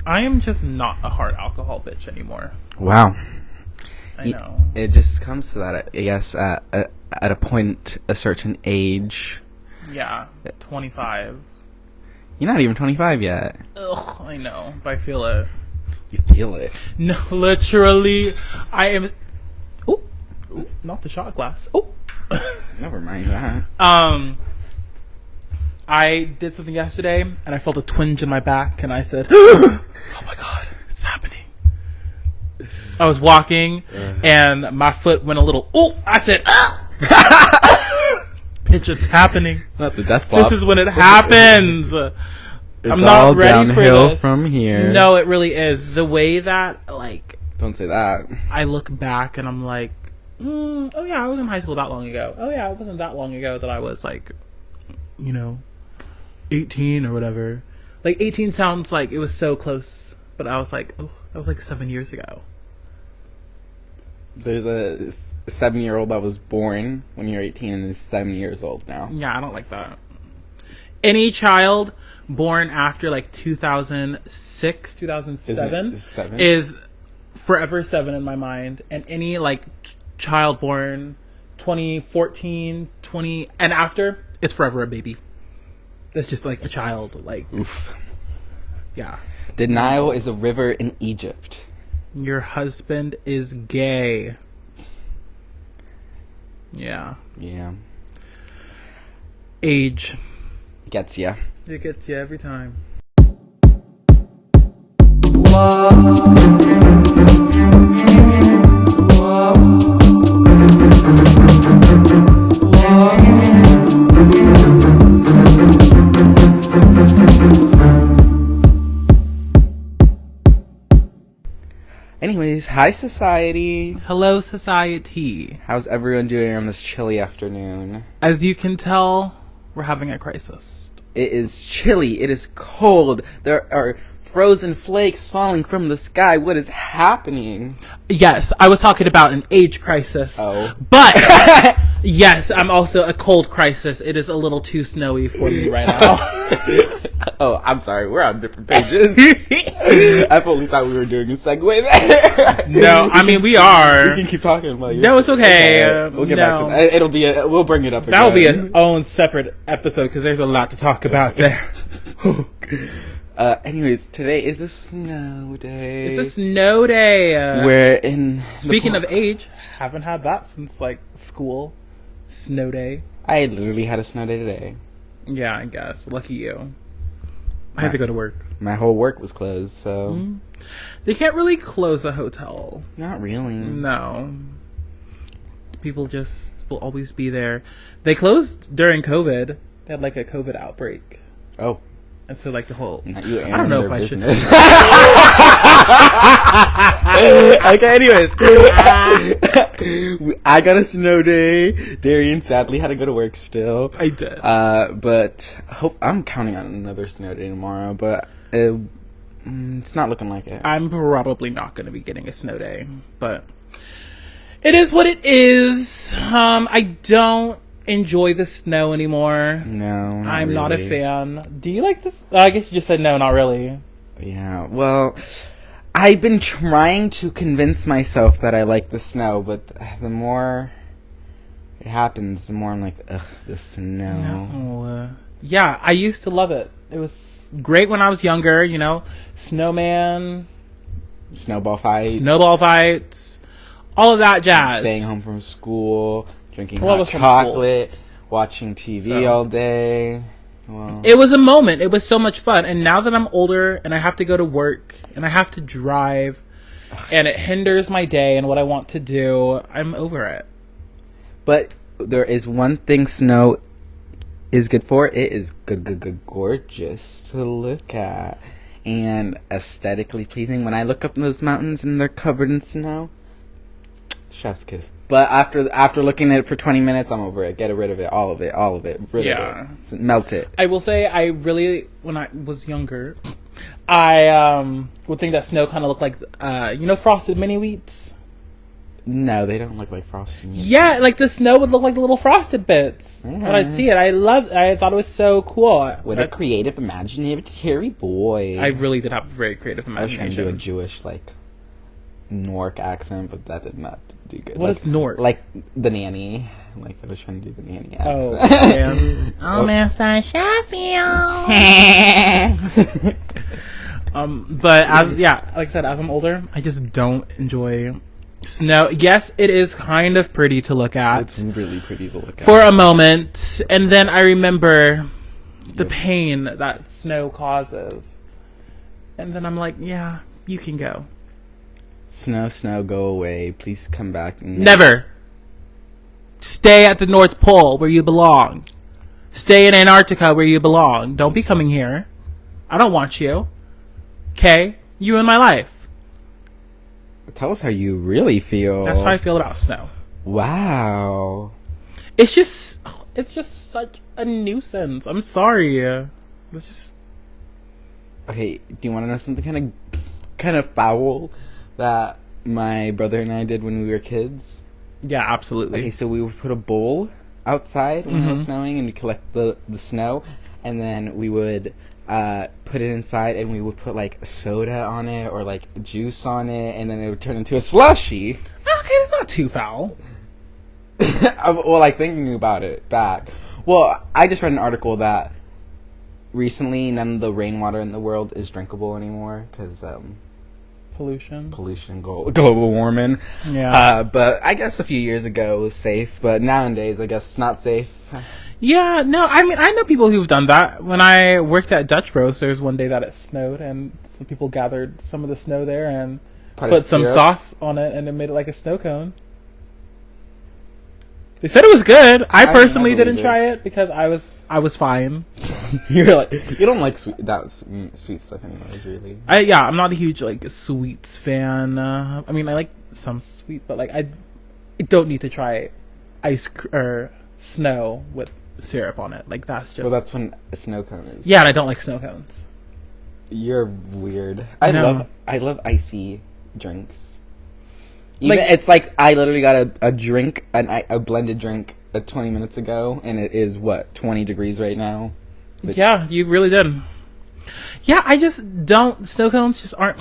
I am just not a hard alcohol bitch anymore. Wow. I know. It just comes to that, I guess, at a point, a certain age. Yeah, 25. You're not even 25 yet. Ugh, I know, but I feel it. You feel it. No, literally, I am... Ooh, not the shot glass. Oh. Never mind that. I did something yesterday, and I felt a twinge in my back, and I said, oh my God, it's happening. I was walking, and my foot went a little, I said, bitch, it's happening. Not the death flop. This is when it happens. I'm not ready for this. From here. No, it really is. The way that, like... Don't say that. I look back, and I'm like, oh yeah, I was in high school that long ago. Oh yeah, it wasn't that long ago that I was, like, 18 or whatever. Like, 18 sounds like it was so close, but I was like, oh, that was like 7 years ago. There's a 7-year-old that was born when you're 18 and is 7 years old now. Yeah, I don't like that. Any child born after like 2006, 2007 is forever 7 in my mind. And any like child born 2014, 20 and after, it's forever a baby. That's just like a child. Like, oof. Yeah. The Nile is a river in Egypt. Your husband is gay. Yeah. Yeah. Age. Gets ya. It gets you every time. Anyways, hi society. Hello society. How's everyone doing on this chilly afternoon? As you can tell, we're having a crisis. It is chilly. It is cold. There are frozen flakes falling from the sky. What is happening? Yes, I was talking about an age crisis. Oh. But, yes, I'm also a cold crisis. It is a little too snowy for me right now. Oh, I'm sorry. We're on different pages. I fully thought we were doing a segue there. No, I mean, we are. We can keep talking about it. No, it's okay. We'll get back to that. It'll be we'll bring it up again. That will be its own separate episode because there's a lot to talk about there. Anyways, today is a snow day. It's a snow day. We're in... Speaking of age, haven't had that since, like, school. Snow day. I literally had a snow day today. Yeah, I guess. Lucky you. I had to go to work. My whole work was closed, so... Mm-hmm. They can't really close a hotel. Not really. No. People just will always be there. They closed during COVID. They had, like, a COVID outbreak. Oh. And so, like, the whole... Not you I don't know if business. I should... Okay, anyways. I got a snow day. Darian sadly had to go to work still. I did. But I'm counting on another snow day tomorrow, but it's not looking like it. I'm probably not going to be getting a snow day, but it is what it is. I don't enjoy the snow anymore. No, I'm really. not a fan. Do you like this? I guess you just said no, not really. Yeah, well, I've been trying to convince myself that I like the snow, but the more it happens, the more I'm like, ugh, the snow. No. Yeah, I used to love it. It was great when I was younger, snowman, snowball fights, all of that jazz. Staying home from school, drinking hot chocolate, watching TV all day. Well, it was a moment. It was so much fun. And now that I'm older and I have to go to work and I have to drive and it hinders my day and what I want to do, I'm over it. But there is one thing snow is good for. It is gorgeous to look at and aesthetically pleasing. When I look up those mountains and they're covered in snow, chef's kiss. But after looking at it for 20 minutes, I'm over it. Get rid of it. All of it. Rid of it. So melt it. I will say, I really, when I was younger, I would think that snow kind of looked like, Frosted Mini Wheats? No, they don't look like frosting. Yeah, like the snow would look like the little frosted bits. When I'd see it, I thought it was so cool. What a creative, imaginative boy. I really did have a very creative imagination. I was trying to do a Jewish, Nork accent, but that did not do good. What is Nork? Like the nanny. Like I was trying to do the nanny accent. Oh, man. Mr. Sheffield. But like I said, as I'm older, I just don't enjoy snow. Yes, it is kind of pretty to look at. It's really pretty to look at. For a moment, and then I remember the pain that snow causes. And then I'm like, yeah, you can go. Snow, go away. Please come back. Never. Stay at the North Pole where you belong. Stay in Antarctica where you belong. Don't be coming here. I don't want you. Okay? You in my life. Tell us how you really feel. That's how I feel about snow. Wow. It's just such a nuisance. I'm sorry. It's just... Okay, do you want to know something kind of foul that my brother and I did when we were kids? Yeah, absolutely. Okay, so we would put a bowl outside when it was snowing, and we collect the snow, and then we would put it inside, and we would put soda on it or juice on it, and then it would turn into a slushie. Okay, it's not too foul. Well, thinking about it back. Well, I just read an article that recently none of the rainwater in the world is drinkable anymore because pollution, global warming. Yeah. But I guess a few years ago it was safe, but nowadays I guess it's not safe. Yeah, no, I mean, I know people who've done that. When I worked at Dutch Bros, there was one day that it snowed, and some people gathered some of the snow there and put some sauce on it, and it made it like a snow cone. They said it was good. I personally didn't try it because I was fine. You don't like sweet stuff anyways, really. I'm not a huge sweets fan. I mean, I like some sweet, but I don't need to try or snow with syrup on it. That's just... Well, that's when a snow cone is. Yeah, and I don't like snow cones. You're weird. I love icy drinks. It's I literally got a drink, a blended drink 20 minutes ago, and it is 20 degrees right now. Yeah, you really did. Yeah, I just don't. Snow cones just aren't.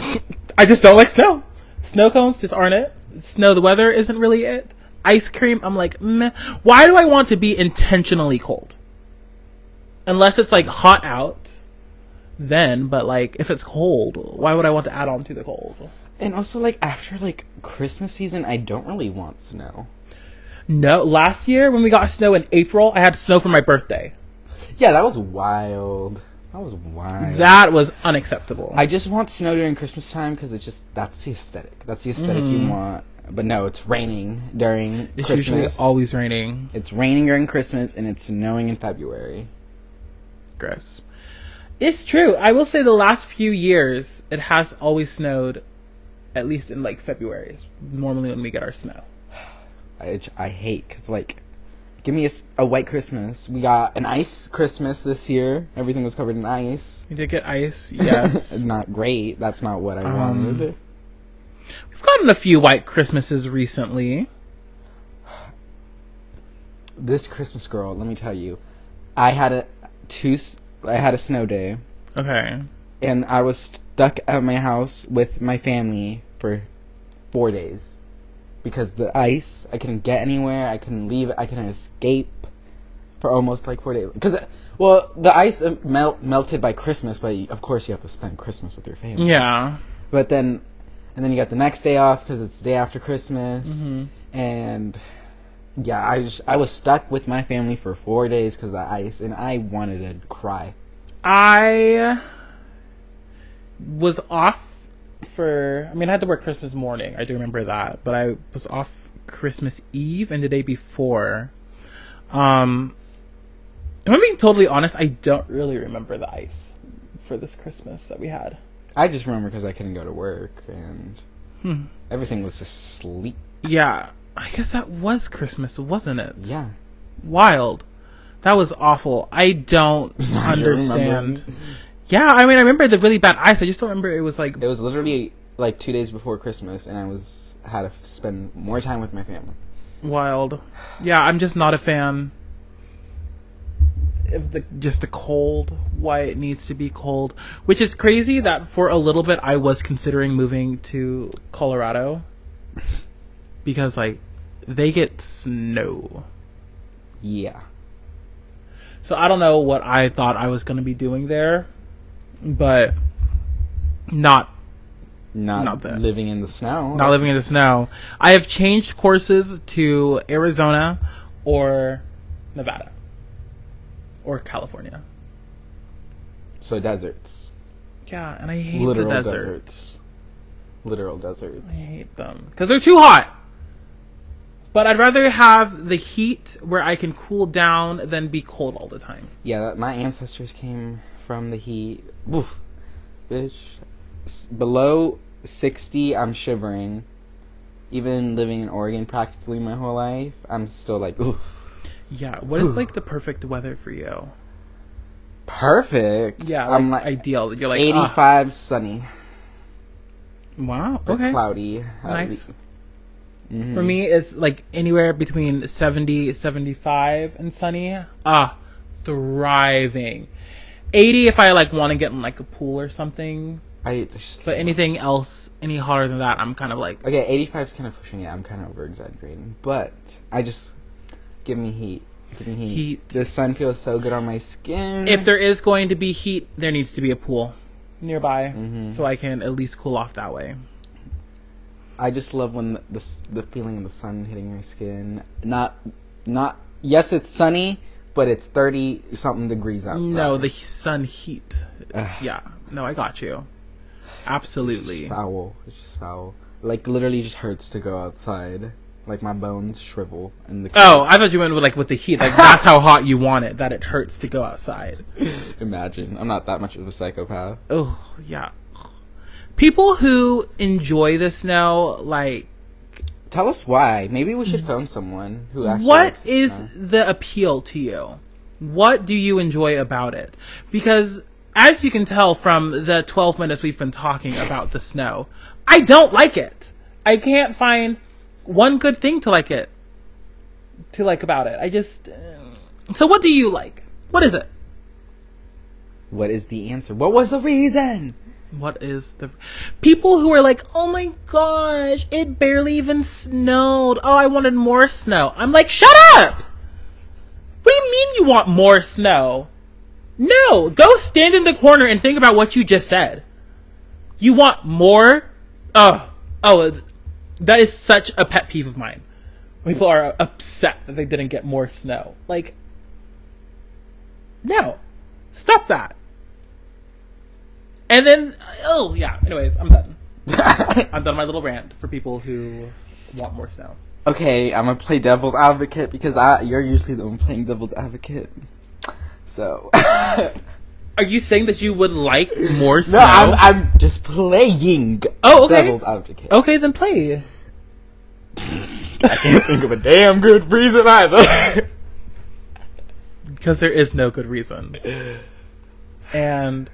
I just don't like snow. Snow cones just aren't it. Snow, the weather isn't really it. Ice cream, I'm meh. Why do I want to be intentionally cold? Unless it's hot out, then. But if it's cold, why would I want to add on to the cold? And also after Christmas season, I don't really want snow. No, last year when we got snow in April, I had snow for my birthday. Yeah, that was wild. That was unacceptable. I just want snow during Christmas time because that's the aesthetic. That's the aesthetic you want. But no, it's raining during Christmas. It's usually always raining. It's raining during Christmas, and it's snowing in February. Gross. It's true. I will say the last few years, it has always snowed, at least in February. It's normally when we get our snow. I hate because give me a white Christmas. We got an ice Christmas this year. Everything was covered in ice. We did get ice, yes. Not great. That's not what I wanted. We've gotten a few white Christmases recently. This Christmas, girl, let me tell you, I had a snow day. Okay. And I was stuck at my house with my family for 4 days. Because the ice, I couldn't get anywhere, I couldn't leave, I couldn't escape for almost 4 days. Because, the ice melted by Christmas, but of course you have to spend Christmas with your family. Yeah. But then, and then you got the next day off because it's the day after Christmas. Mm-hmm. And, yeah, I was stuck with my family for 4 days because of the ice, and I wanted to cry. I was off I had to work Christmas morning. I do remember that. But I was off Christmas Eve and the day before. If I'm being totally honest, I don't really remember the ice for this Christmas that we had. I just remember because I couldn't go to work and everything was asleep. Yeah. I guess that was Christmas, wasn't it? Yeah. Wild. That was awful. I don't understand. Yeah, I remember the really bad ice. I just don't remember it was It was literally 2 days before Christmas, and how to spend more time with my family. Wild. Yeah, I'm just not a fan of the cold, why it needs to be cold, which is crazy that for a little bit I was considering moving to Colorado because like they get snow. Yeah. So I don't know what I thought I was going to be doing there, but not that. Living in the snow. Not living in the snow. I have changed courses to Arizona or Nevada or California. So deserts. Yeah, and I hate Literal the deserts. Literal deserts. I hate them because they're too hot. But I'd rather have the heat where I can cool down than be cold all the time. Yeah, my ancestors came from the heat. Oof, bitch. Below 60, I'm shivering. Even living in Oregon practically my whole life, I'm still like, oof. Yeah, what is like the perfect weather for you? Perfect? Yeah, like, I'm like ideal. You're like 85 sunny. Wow, or okay. Cloudy. Nice. Mm-hmm. For me, it's like anywhere between 70, 75 and sunny. Thriving. 80 if I like want to get in like a pool or something. But anything else, any hotter than that, I'm kind of like... Okay, 85 is kind of pushing it. I'm kind of over-exaggerating. But give me heat. Give me heat. The sun feels so good on my skin. If there is going to be heat, there needs to be a pool nearby. So I can at least cool off that way. I just love when the feeling of the sun hitting my skin. Not. Yes, it's sunny, but it's 30-something degrees outside. No, the sun heat. Yeah. No, I got you. Absolutely. It's just foul. Like, literally just hurts to go outside. Like, my bones shrivel in the Oh, I thought you meant with the heat. Like, that's how hot you want it, that it hurts to go outside. Imagine. I'm not that much of a psychopath. Oh, yeah. People who enjoy the snow, like... Tell us why. Maybe we should phone someone who actually What is the appeal to you? What do you enjoy about it? Because, as you can tell from the 12 minutes we've been talking about the snow, I don't like it. I can't find one good thing to like about it. I just... So what do you like? What is it? What is the answer? What was the reason? What is the... People who are like, oh my gosh, it barely even snowed. Oh, I wanted more snow. I'm like, shut up! What do you mean you want more snow? No, go stand in the corner and think about what you just said. You want more? Oh, that is such a pet peeve of mine. People are upset that they didn't get more snow. Like, no, stop that. And then, anyways, I'm done. I'm done my little rant for people who want more snow. Okay, I'm going to play devil's advocate because you're usually the one playing devil's advocate. So. Are you saying that you would like more snow? No, I'm just playing devil's advocate. Okay, then play. I can't think of a damn good reason either. Because there is no good reason. And...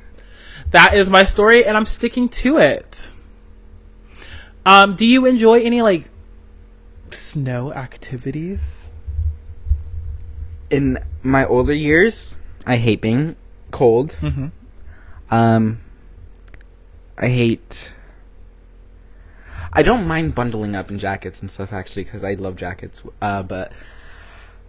that is my story, and I'm sticking to it. Do you enjoy any, like, snow activities? In my older years, I hate being cold. I don't mind bundling up in jackets and stuff, actually, because I love jackets. But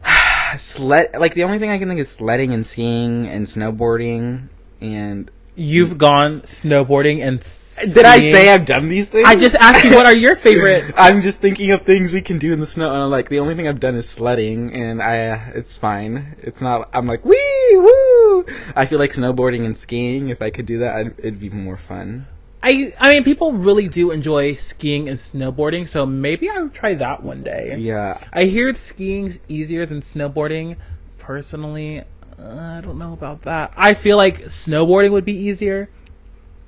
the only thing I can think is sledding and skiing and snowboarding and... You've gone snowboarding and skiing. Did I say I've done these things? I just asked you what are your favorite... I'm just thinking of things we can do in the snow, and I'm like, the only thing I've done is sledding, and it's fine. It's not... I'm like, wee, woo! I feel like snowboarding and skiing, if I could do that, it'd be more fun. I mean, people really do enjoy skiing and snowboarding, so maybe I'll try that one day. Yeah. I hear skiing's easier than snowboarding. Personally... I don't know about that. I feel like snowboarding would be easier.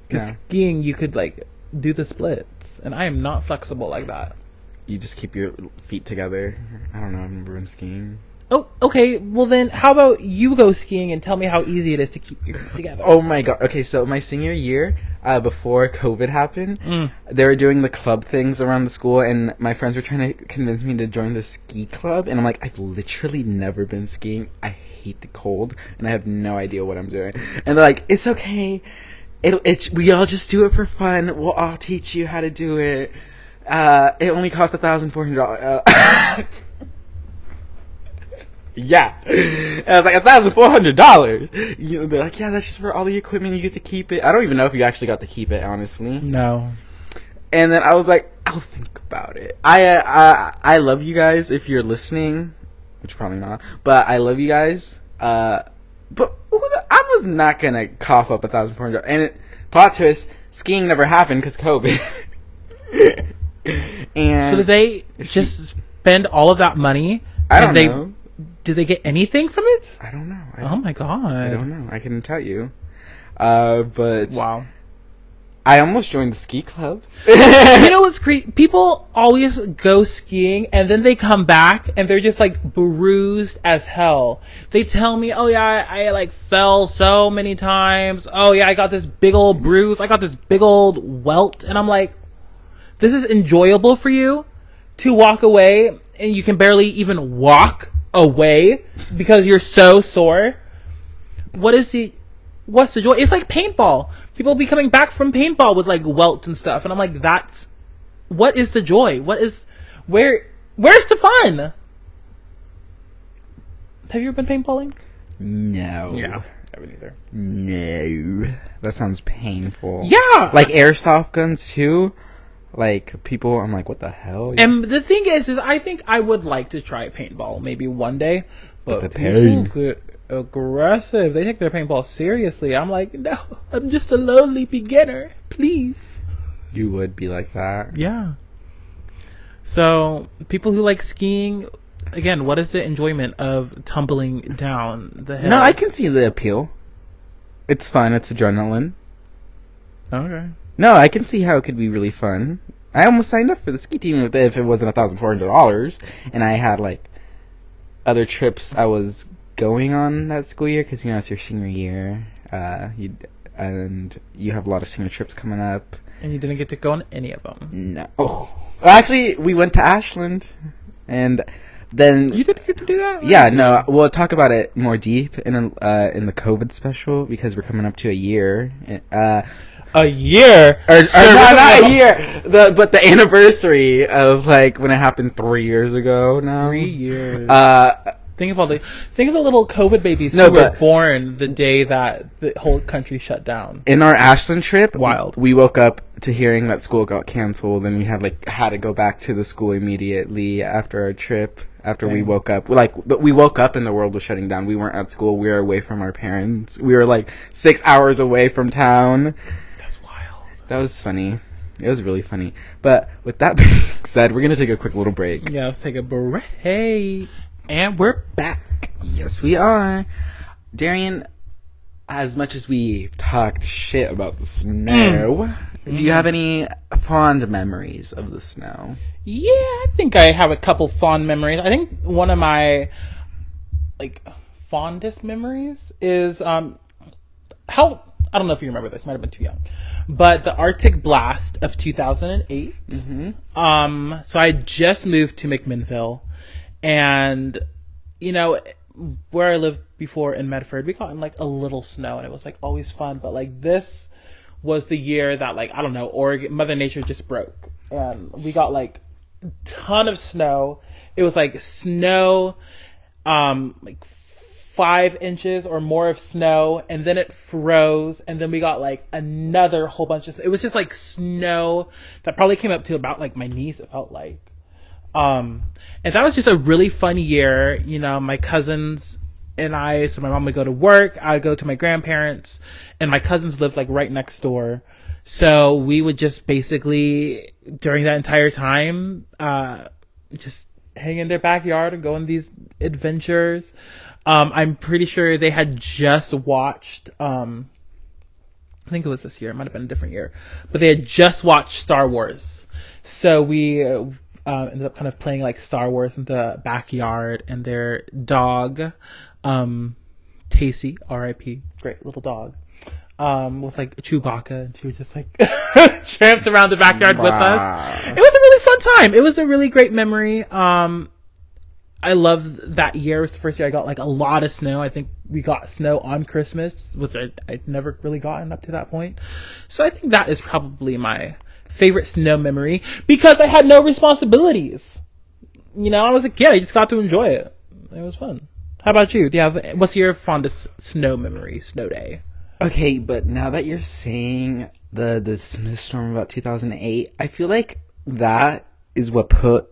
Because skiing, you could, like, do the splits. And I am not flexible like that. You just keep your feet together. I don't know. I've never been skiing. Oh, okay. Well, then, how about you go skiing and tell me how easy it is to keep your together? Oh my god. Okay, so my senior year, before COVID happened, they were doing the club things around the school, and my friends were trying to convince me to join the ski club, and I'm like, I've literally never been skiing. I hate the cold, and I have no idea what I'm doing. And they're like, it's okay. We all just do it for fun. We'll all teach you how to do it. It only costs $1,400. Yeah. And I was like, $1,400. They're like, yeah, that's just for all the equipment. You get to keep it. I don't even know if you actually got to keep it, honestly. No. And then I was like, I'll think about it. I love you guys if you're listening, which probably not, but I love you guys. But I was not gonna cough up $1,400. And plot twist, skiing never happened because COVID. And so did they just spend all of that money? I don't know. Did they get anything from it? I don't know. Oh my god. I don't know. I couldn't tell you. But wow. I almost joined the ski club. You know what's crazy? People always go skiing and then they come back and they're just like bruised as hell. They tell me, oh yeah, I like fell so many times. Oh yeah, I got this big old bruise. I got this big old welt. And I'm like, this is enjoyable for you to walk away and you can barely even walk away because you're so sore. What's the joy? It's like paintball. People be coming back from paintball with like welts and stuff, and I'm like, what is the joy? Where's the fun? Have you ever been paintballing? No. Yeah, I haven't either. No. That sounds painful. Yeah. Like airsoft guns too. Like, people, I'm like, what the hell? And the thing is I think I would like to try paintball maybe one day. But the pain. People get aggressive. They take their paintball seriously. I'm like, no, I'm just a lowly beginner. Please. You would be like that. Yeah. So, people who like skiing, again, what is the enjoyment of tumbling down the hill? No, I can see the appeal. It's fun. It's adrenaline. Okay. No, I can see how it could be really fun. I almost signed up for the ski team if it wasn't $1,400, and I had like other trips I was going on that school year because it's your senior year, and you have a lot of senior trips coming up. And you didn't get to go on any of them. No. Oh, well, actually, we went to Ashland, and then you didn't get to do that. Yeah, no. We'll talk about it more deep in the COVID special because we're coming up to a year. A year? Or not a year. But the anniversary of like when it happened 3 years ago now. 3 years. Think of the little COVID babies who were born the day that the whole country shut down. In our Ashland trip, wild. We woke up to hearing that school got canceled, and we had to go back to the school immediately after our trip. After we woke up, we woke up and the world was shutting down. We weren't at school. We were away from our parents. We were like 6 hours away from town. That was funny. It was really funny. But with that being said, we're going to take a quick little break. Yeah, let's take a break. And we're back. Yes, we are. Darian, as much as we've talked shit about the snow, do you have any fond memories of the snow? Yeah, I think I have a couple fond memories. I think one of my fondest memories is I don't know if you remember this, might have been too young. But the Arctic blast of 2008. Mm-hmm. So I just moved to McMinnville, and where I lived before in Medford, we got in a little snow, and it was always fun. But this was the year that Oregon, Mother Nature just broke, and we got a ton of snow. It was snow, 5 inches or more of snow, and then it froze, and then we got another whole bunch of it was just snow that probably came up to about my knees, it felt like. And that was just a really fun year. My cousins and I, so my mom would go to work, I'd go to my grandparents, and my cousins lived right next door, so we would just basically during that entire time just hang in their backyard and go on these adventures. I'm pretty sure they had just watched, I think it was this year, it might have been a different year, but they had just watched Star Wars. So ended up kind of playing like Star Wars in the backyard, and their dog, Tacy, R.I.P., great little dog, was like Chewbacca, and she was just like tramps around the backyard with us. It was a really fun time. It was a really great memory. I loved that year. It was the first year I got like a lot of snow. I think we got snow on Christmas, which I'd never really gotten up to that point. So I think that is probably my favorite snow memory, because I had no responsibilities. You know, I was a kid. I just got to enjoy it. It was fun. How about you? Do you have, what's your fondest snow memory, snow day? Okay, but now that you're saying the snowstorm about 2008, I feel like that is what put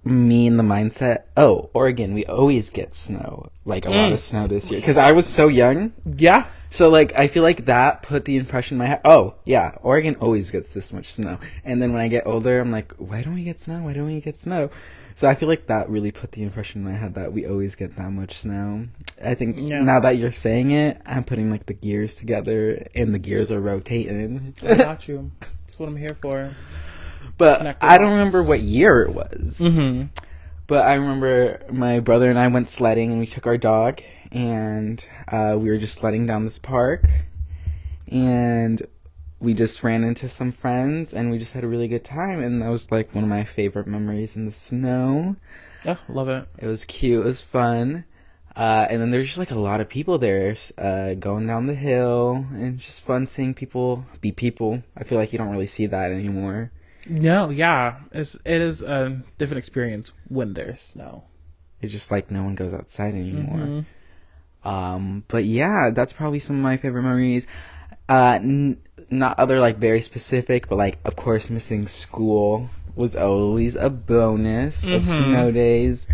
me in the mindset, oh, Oregon, we always get snow, like a lot of snow this year, because I was so young. Yeah. So like I feel like that put the impression in my head, oh yeah, Oregon always gets this much snow. And then when I get older, I'm like, why don't we get snow? Why don't we get snow? So I feel like that really put the impression in my head that we always get that much snow. I think now that you're saying it, I'm putting like the gears together, and the gears are rotating. I got you. That's what I'm here for. But I don't remember what year it was. Mm-hmm. But I remember my brother and I went sledding, and we took our dog, and we were just sledding down this park, and we just ran into some friends, and we just had a really good time, and that was like one of my favorite memories in the snow. Yeah, love it. It was cute. It was fun. And then there's just like a lot of people there going down the hill, and just fun seeing people be people. I feel like you don't really see that anymore. No, yeah. It is a different experience when there's snow. It's just like no one goes outside anymore. Mm-hmm. But yeah, that's probably some of my favorite memories. Not other like very specific, but like of course missing school was always a bonus of snow days.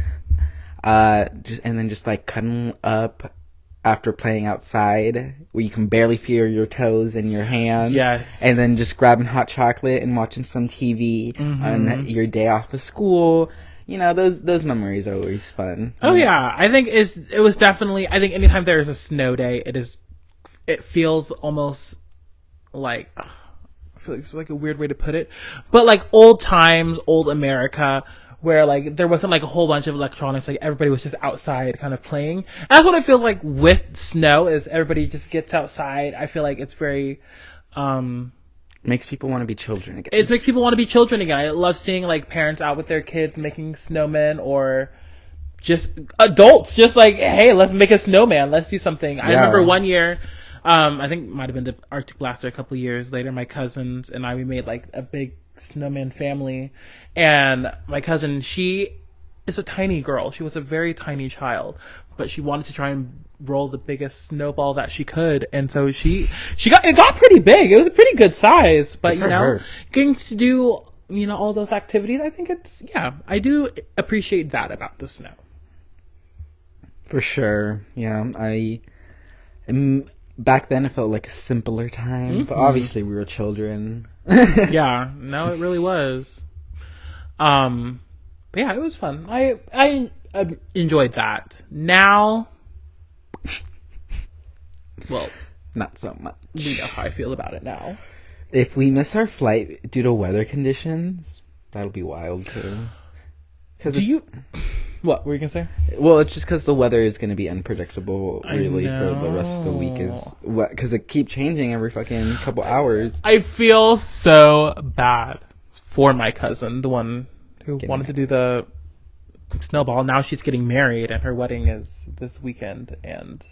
Just like cuddling up after playing outside, where you can barely feel your toes and your hands. Yes. And then just grabbing hot chocolate and watching some TV on your day off of school. You know, those memories are always fun. Oh yeah, I think it was definitely. I think anytime there is a snow day, it feels almost like, I feel like it's like a weird way to put it, but like old times, old America, where like there wasn't like a whole bunch of electronics, like everybody was just outside kind of playing. And that's what I feel like with snow, is everybody just gets outside. I feel like it's very makes people want to be children again. It makes people want to be children again. I love seeing like parents out with their kids making snowmen, or just adults just like, hey, let's make a snowman, let's do something. I remember one year, I think it might have been the Arctic Blast, or a couple of years later, my cousins and I, we made like a big snowman family. And my cousin, she is a tiny girl. She was a very tiny child, but she wanted to try and roll the biggest snowball that she could. And so it got pretty big. It was a pretty good size, but getting to do, all those activities, I think I do appreciate that about the snow. For sure. Yeah. Back then it felt like a simpler time, but obviously we were children. Yeah, no, it really was. But yeah, it was fun. I enjoyed that. Now, well, not so much. You know how I feel about it now. If we miss our flight due to weather conditions, that'll be wild too. What were you gonna say? Well, it's just because the weather is going to be unpredictable, really, for the rest of the week. Because it keeps changing every fucking couple hours. I feel so bad for my cousin, the one who wanted to do the snowball. Now she's getting married, and her wedding is this weekend. And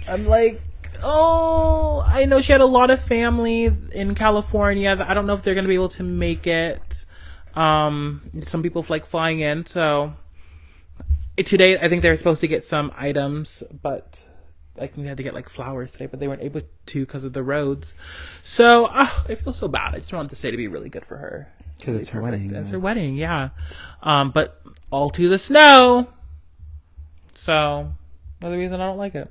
I'm like, oh, I know she had a lot of family in California. I don't know if they're going to be able to make it. Some people like flying in, so today I think they were supposed to get some items, but like they had to get like flowers today, but they weren't able to because of the roads. So I feel so bad. I just wanted to say to be really good for her, because it's her wedding. It's her wedding, yeah. But all to the snow. So another reason I don't like it.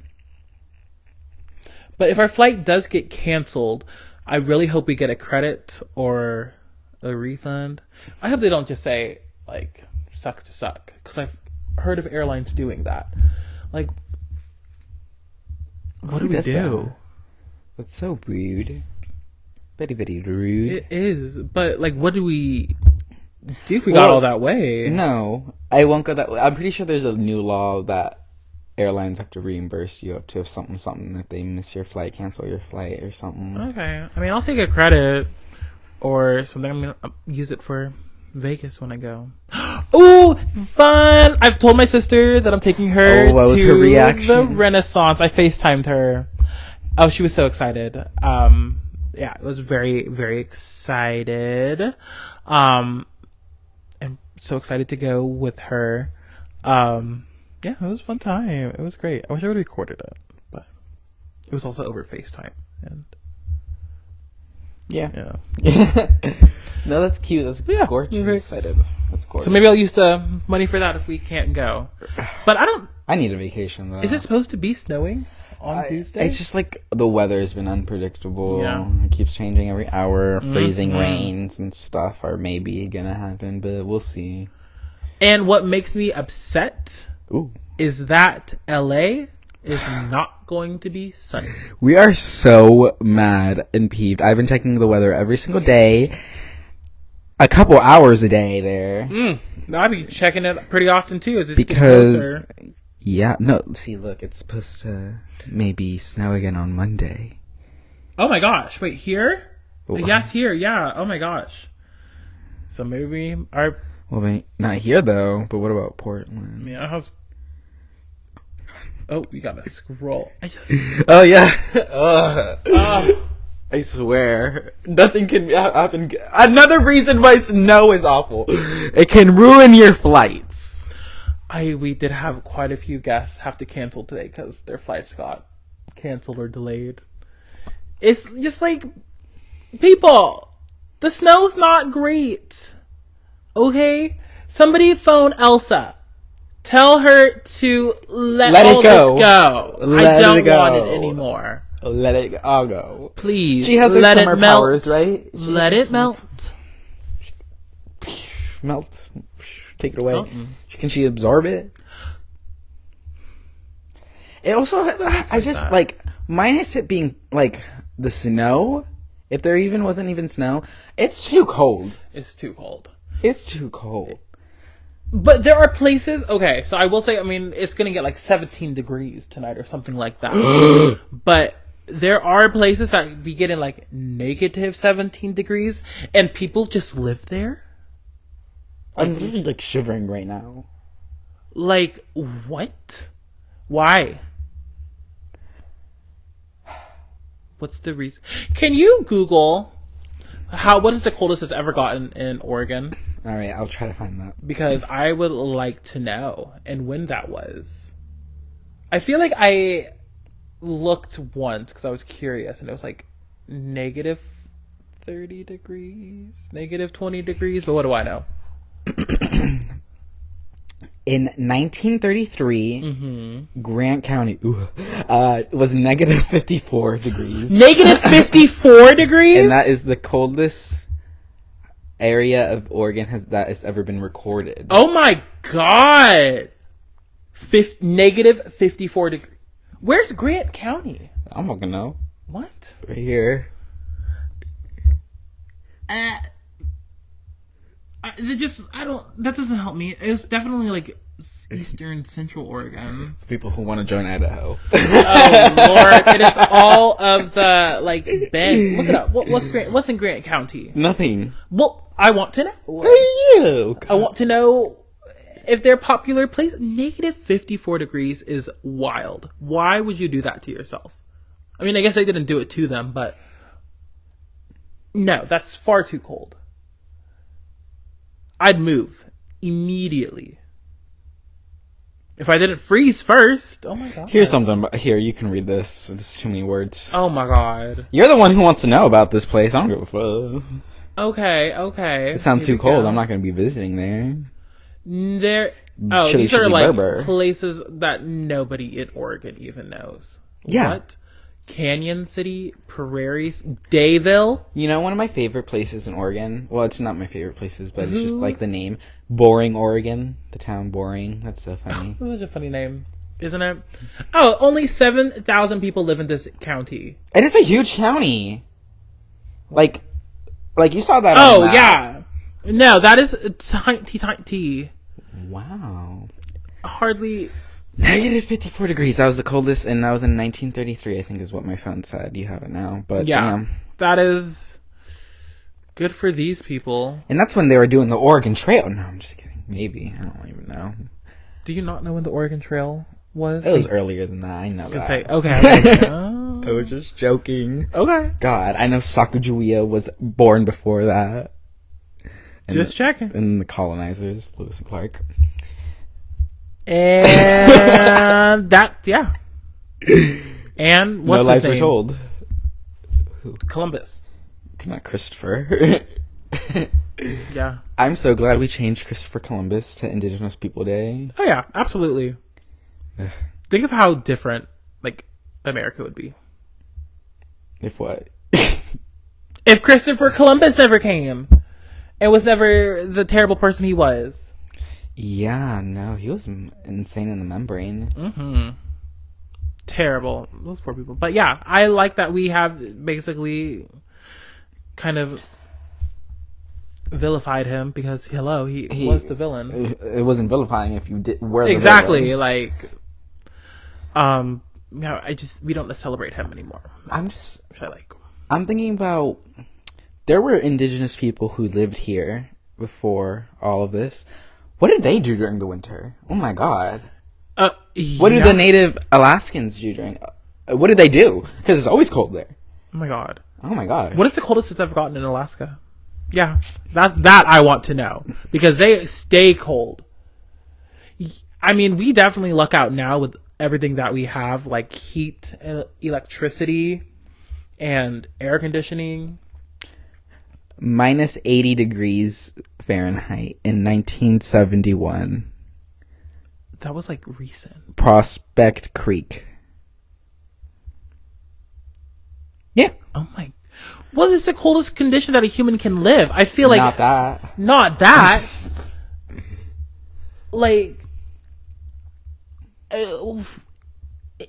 But if our flight does get canceled, I really hope we get a credit or a refund. I hope they don't just say like sucks to suck, because I've heard of airlines doing that. Like, what do we do? That's so rude. Very, very rude. It is, but like, what do we Dude, we got all that way. No, I won't go that way. I'm pretty sure there's a new law that airlines have to reimburse you up to something if they miss your flight, cancel your flight or something. Okay. I mean, I'll take a credit or something. I'm going to use it for Vegas when I go. Oh, fun! I've told my sister that I'm taking her what was her reaction? The Renaissance. I FaceTimed her. Oh, she was so excited. Yeah, it was very, very excited. And so excited to go with her. Yeah, it was a fun time. It was great. I wish I would have recorded it, but it was also over FaceTime. And yeah. No, that's cute. That's gorgeous. I'm very excited. That's gorgeous. So maybe I'll use the money for that if we can't go. But I need a vacation though. Is it supposed to be snowing on Tuesday? It's just like the weather has been unpredictable. Yeah. It keeps changing every hour. Freezing rains and stuff are maybe gonna happen, but we'll see. And what makes me upset is that LA is not going to be sunny. We are so mad and peeved. I've been checking the weather every single day. A couple hours a day there. I'll be checking it pretty often too. As it's because getting closer. Yeah, no. See, look, it's supposed to maybe snow again on Monday. Oh my gosh! Wait, here? What? Yeah, it's here. Yeah. Oh my gosh. So maybe our. Well, wait, not here though. But what about Portland? Yeah, how's. Oh, you gotta scroll. Oh yeah. I swear, nothing can happen. Another reason why snow is awful. It can ruin your flights. We did have quite a few guests have to cancel today because their flights got canceled or delayed. It's just like, people, the snow's not great. Okay? Somebody phone Elsa. Tell her to let all this go. I don't want it anymore. Let it all go. Please. She has her summer powers, right? Let it melt. Melt. Take it away. Something. Can she absorb it? It also, I just, like, minus it being, like, the snow, if there even wasn't even snow, it's too cold. It's too cold. It's too cold. But there are places, okay, so I will say, I mean, it's going to get like 17 degrees tonight or something like that. But there are places that be getting like negative 17 degrees and people just live there. I'm literally like shivering right now. Like, what? Why? What's the reason? Can you Google what is the coldest it's ever gotten in Oregon? All right, I'll try to find that. Because I would like to know and when that was. I feel like I looked once because I was curious and it was like negative 30 degrees, negative 20 degrees, but what do I know? In 1933, Grant County was negative 54 degrees. Negative 54 degrees? And that is the coldest area of Oregon that has ever been recorded. Oh my god! Negative 54 degrees. Where's Grant County? I'm not gonna know. What? Right here. That doesn't help me. It's definitely like eastern central Oregon. People who want to join Idaho. Oh Lord, it is all of the like Bend. Look it up. What's in Grant County? Nothing. Well, I want to know. I want to know if they're popular place. Negative 54 degrees is wild. Why would you do that to yourself? I mean, I guess I didn't do it to them, but no, that's far too cold. I'd move immediately. If I didn't freeze first. Oh my god. Here's something. Here, you can read this. This is too many words. Oh my god. You're the one who wants to know about this place. I don't give a fuck. Okay. It sounds too cold. I'm not going to be visiting there. These are like places that nobody in Oregon even knows. Yeah. What? Canyon City, Prairies, Dayville. You know, one of my favorite places in Oregon. Well, it's not my favorite places, but it's just like the name. Boring, Oregon. The town Boring. That's so funny. That's a funny name, isn't it? Oh, only 7,000 people live in this county. And it's a huge county. Like you saw that. Oh, yeah. No, that is tiny. Wow. Hardly. Negative 54 degrees. That was the coldest, and that was in 1933, I think is what my phone said. You have it now. But yeah, that is good for these people. And that's when they were doing the Oregon Trail. No, I'm just kidding. Maybe. I don't even know. Do you not know when the Oregon Trail was? It was earlier than that. I know that. Okay. Oh. I was just joking. Okay. God, I know Sacagawea was born before that. Just checking. And the colonizers, Lewis and Clark. And yeah. And what's no his lies name? were told. Columbus. Not Christopher. Yeah. I'm so glad we changed Christopher Columbus to Indigenous People Day. Oh yeah, absolutely. Think of how different America would be. If what? If Christopher Columbus never came and was never the terrible person he was. Yeah, no, he was insane in the membrane. Mm-hmm. Terrible. Those poor people. But yeah, I like that we have basically kind of vilified him because, he was the villain. It wasn't vilifying if you were the exactly. villain. We don't celebrate him anymore. I'm thinking about, there were indigenous people who lived here before all of this. What did they do during the winter? Oh my god. What did the native Alaskans do during... what did they do? Because it's always cold there. Oh my god. Oh my god. What is the coldest it's ever gotten in Alaska? Yeah. That I want to know. Because they stay cold. I mean, we definitely luck out now with everything that we have, like heat and electricity and air conditioning. Minus 80 degrees Fahrenheit in 1971. That was recent. Prospect Creek. Yeah. Oh my. What is the coldest condition that a human can live? I feel like. Not that. Not that.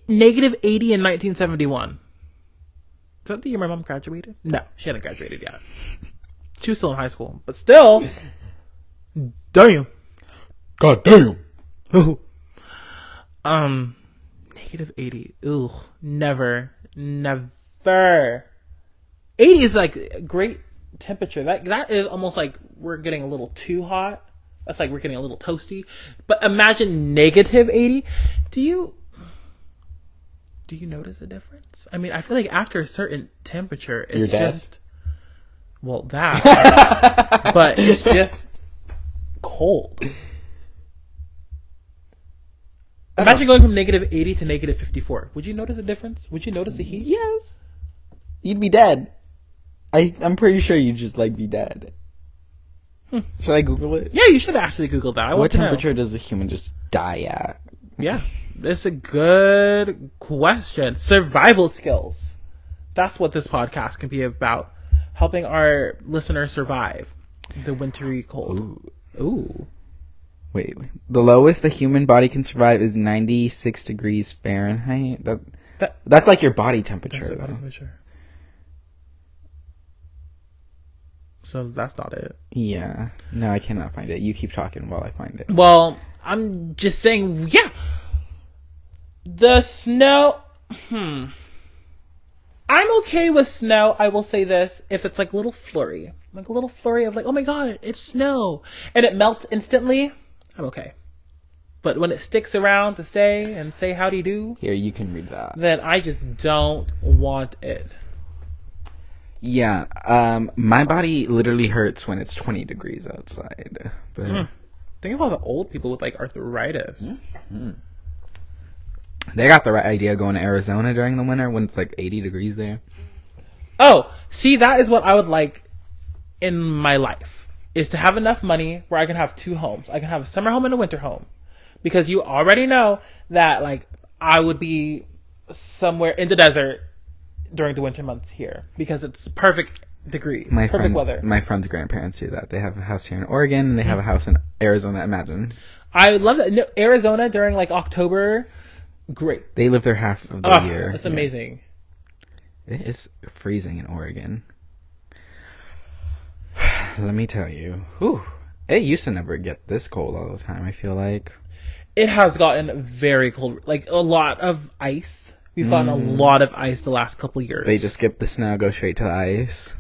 Negative 80 in 1971. Is that the year my mom graduated? No, she hadn't graduated yet. She was still in high school. But still. Damn. God damn. Negative 80. Ugh. Never. 80 is a great temperature. That is almost we're getting a little too hot. That's we're getting a little toasty. But imagine negative 80. Do you notice a difference? I mean, I feel like after a certain temperature, it's just... Well, that. But it's just cold. Imagine going from negative 80 to negative 54. Would you notice a difference? Would you notice the heat? Yes. You'd be dead. I'm pretty sure you'd just be dead. Should I Google it? Yeah, you should actually Google that. What temperature does a human just die at? Yeah. It's a good question. Survival skills. That's what this podcast can be about. Helping our listeners survive the wintry cold. Ooh. Wait. The lowest the human body can survive is 96 degrees Fahrenheit. That's your body temperature. That's body temperature. So that's not it. Yeah. No, I cannot find it. You keep talking while I find it. Well, I'm just saying, yeah. The snow... I'm okay with snow, I will say this, if it's a little flurry. A little flurry of oh my god, it's snow. And it melts instantly, I'm okay. But when it sticks around to stay and say howdy do... Here, you can read that. Then I just don't want it. Yeah, my body literally hurts when it's 20 degrees outside. But think of all the old people with arthritis. Mm-hmm. They got the right idea going to Arizona during the winter when it's 80 degrees there. Oh, see, that is what I would like in my life, is to have enough money where I can have two homes. I can have a summer home and a winter home. Because you already know that I would be somewhere in the desert during the winter months here because it's perfect degree, perfect weather. My friend's grandparents do that. They have a house here in Oregon and they have a house in Arizona. Imagine. I love that. No, Arizona during October, great. They live there half of the year. It's amazing. It is freezing in Oregon. let me tell you. Whew, it used to never get this cold all the time, I feel like. It has gotten very cold. Like, a lot of ice. We've gotten a lot of ice the last couple years. They just skip the snow, go straight to the ice.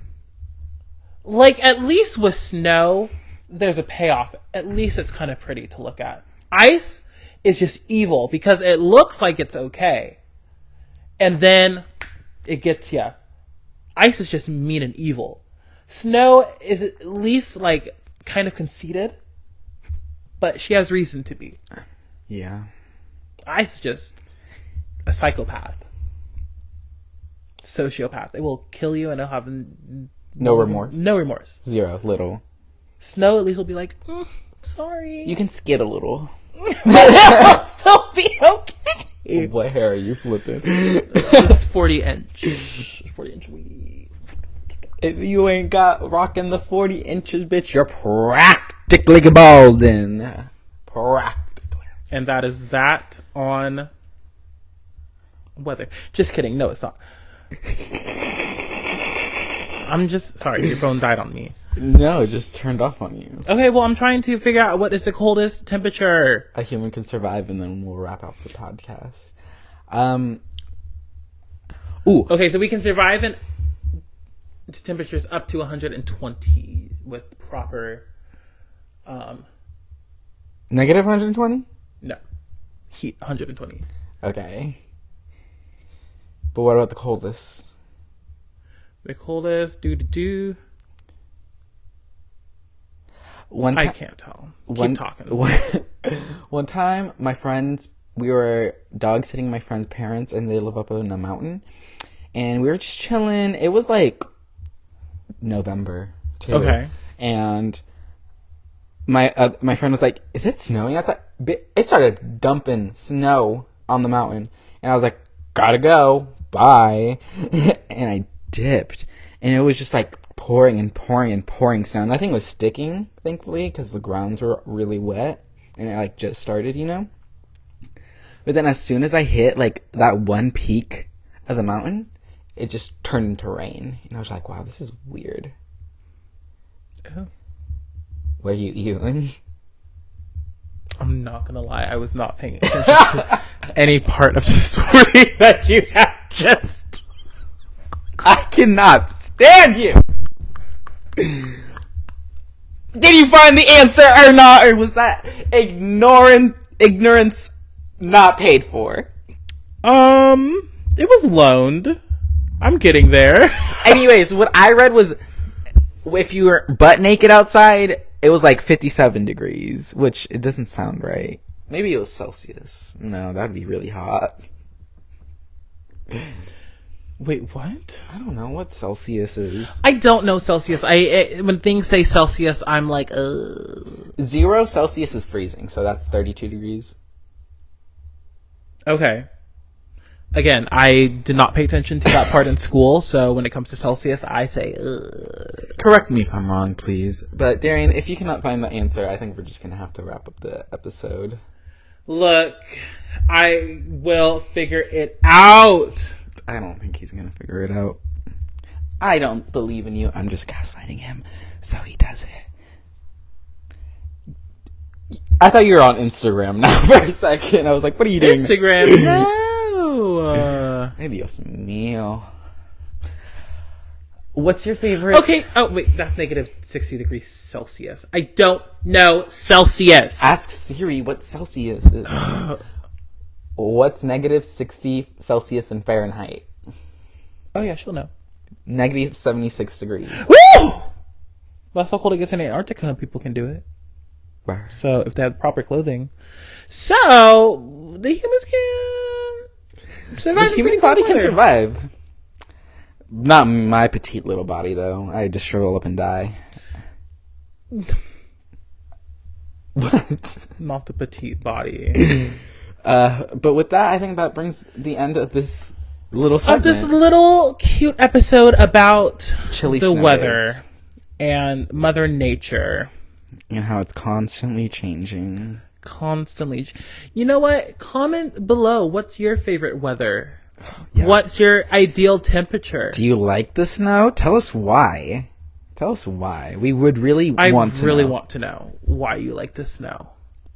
Like, at least with snow, there's a payoff. At least it's kind of pretty to look at. Ice is just evil because it looks like it's okay. And then it gets ya. Ice is just mean and evil. Snow is at least, like, kind of conceited. But she has reason to be. Yeah. Ice is just a psychopath. Sociopath. It will kill you and it'll have no remorse. No remorse. Zero. Little. Snow at least will be like, sorry. You can skid a little. It'll still be okay. What hair are you flipping? It's 40 inch. 40 inch weave. If you ain't got rocking the 40 inches, bitch, you're practically balding. Practically. And that is that on weather. Just kidding. No, it's not. I'm just sorry. Your phone died on me. No, it just turned off on you. Okay, well, I'm trying to figure out what is the coldest temperature a human can survive, and then we'll wrap up the podcast. Ooh. Okay, so we can survive in temperatures up to 120 with proper negative 120? No. Heat 120. Okay. But what about the coldest? The coldest, I can't tell. Keep talking. One time, my friends, we were dog sitting my friend's parents, and they live up in a mountain. And we were just chilling. It was like November, too. Okay. And my friend was like, "Is it snowing outside?" It started dumping snow on the mountain. And I was like, "Gotta go. Bye." And I dipped. And it was just like pouring and pouring and pouring snow. Nothing was sticking, thankfully, because the grounds were really wet. And it like just started, you know? But then as soon as I hit like that one peak of the mountain, it just turned into rain. And I was like, wow, this is weird. Oh. What are you eating? I'm not gonna lie, I was not paying attention to any part of the story that you have just... I cannot stand you! Did you find the answer or not? Or was that ignorance not paid for? It was loaned. I'm getting there. Anyways, what I read was if you were butt naked outside, it was like 57 degrees, which it doesn't sound right. Maybe it was Celsius. No, that'd be really hot. Wait, what? I don't know what Celsius is. I don't know Celsius. When things say Celsius, I'm like, 0 Celsius is freezing, so that's 32 degrees. Okay. Again, I did not pay attention to that part in school, so when it comes to Celsius, I say, Correct me if I'm wrong, please. But, Darian, if you cannot find the answer, I think we're just going to have to wrap up the episode. Look, I will figure it out. I don't think he's going to figure it out. I don't believe in you. I'm just gaslighting him, so he does it. I thought you were on Instagram now for a second. I was like, what are you doing? Instagram, no. Dios mío. What's your favorite? Okay. Oh, wait. That's negative 60 degrees Celsius. I don't know Celsius. Ask Siri what Celsius is. What's negative 60 Celsius in Fahrenheit? Oh, yeah. She'll know. Negative 76 degrees. Woo! Well, that's how cold it gets in Antarctica. People can do it. Wow. So, if they have proper clothing. So, the humans can survive. The human body can survive. Not my petite little body, though. I just shrivel up and die. What? Not the petite body. But with that, I think that brings the end of this little segment. Of this little cute episode about Chilly the snow weather days. and Mother Nature. And how it's constantly changing. Constantly. You know what? Comment below. What's your favorite weather? Yeah. What's your ideal temperature? Do you like the snow? Tell us why. Tell us why. We would really want to know why you like the snow.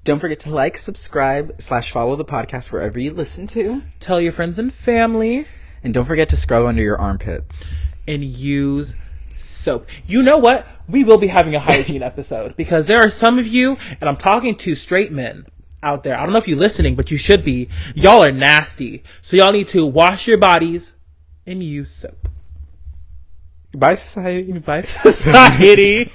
Don't forget to like, subscribe, /follow the podcast wherever you listen to. Tell your friends and family. And don't forget to scrub under your armpits. And use soap. You know what? We will be having a hygiene episode because there are some of you, and I'm talking to straight men out there. I don't know if you're listening, but you should be. Y'all are nasty. So y'all need to wash your bodies and use soap. Bye, society. Bye, society.